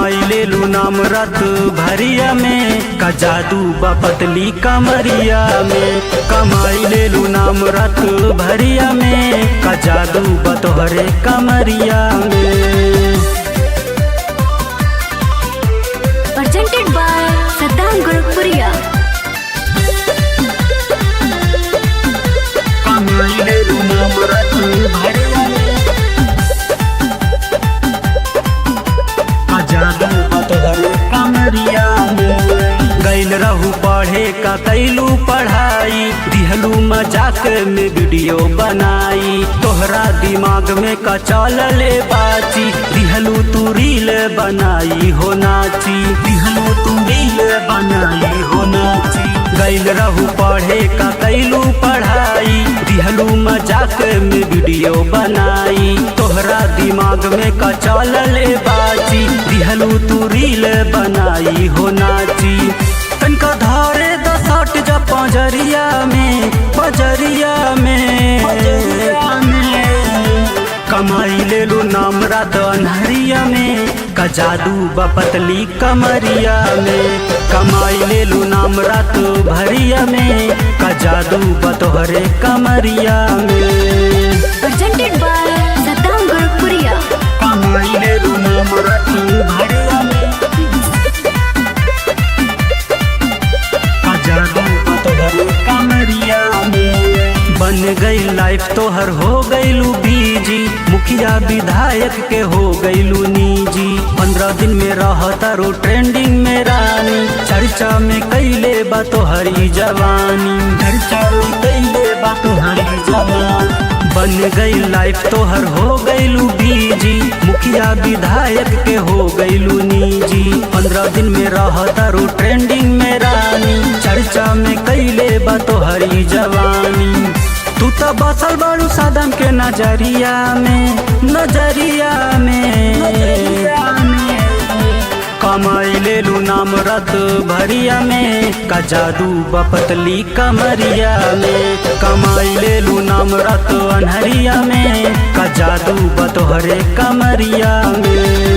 कमाई ले लू नाम रात भरिया में का जादू बा पतली कमरिया में। कमाई ले लू नाम रात भरिया में का जादू बा तोहरे कमरिया में। presented by Saddam Gurukpuriya। कमाई ले लू नाम रात भरिया में का जादू बा तोहरे कमरिया में। गैल रहू पढ़े का कैलू पढ़ाई दिहलू मजाक में वीडियो बनाई। तोहरा दिमाग में का चलले बाची दिहलू तू रील बनाई हो नाची। दिहलू तू रील बनाई हो नाची। गैल रहू पढ़े का कैलू पढ़ाई दिहलू मजाक में वीडियो बनाई। तोहरा दिमाग में का चलले बाची दिहलू तू रील बनाई हो नाची। तनका धारे दसट जा पजरिया में पजरिया में कमाई ले लू नाम रात अन्हरिया में का जादू बा पतली कमरिया में। कमाई ले लू नाम रात भरिया में का जादू बा तोहरे कमरिया में। presented by Saddam Gurukpuriya। कमाई ले लू नाम रात भरिया में का जादू बा तोहरे कमरिया में। बन गई लाइफ तोहर हो गईलू बीजी मुखिया विधायक के हो गईलू निजी। 15 दिन में रहता रो ट्रेंडिंग में रानी चर्चा में कैले बा तोहरी जवानी। चर्चा में कैले बा तोहरी जवानी। बन गई लाइफ तोहर हो गईलू बीजी मुखिया विधायक के हो गईलू निजी। 15 दिन में रहता रो ट्रेंडिंग में रानी चर्चा में कैले बा तोहरी जवानी। तू तो बसल बारू सादम के नजरिया में नजरिया में। कमाई ले लू नाम रात भरिया में का जादू बा पतली कमरिया में। कमाई ले लू नाम रात अन्हरिया में का जादू बा तोहरे कमरिया में।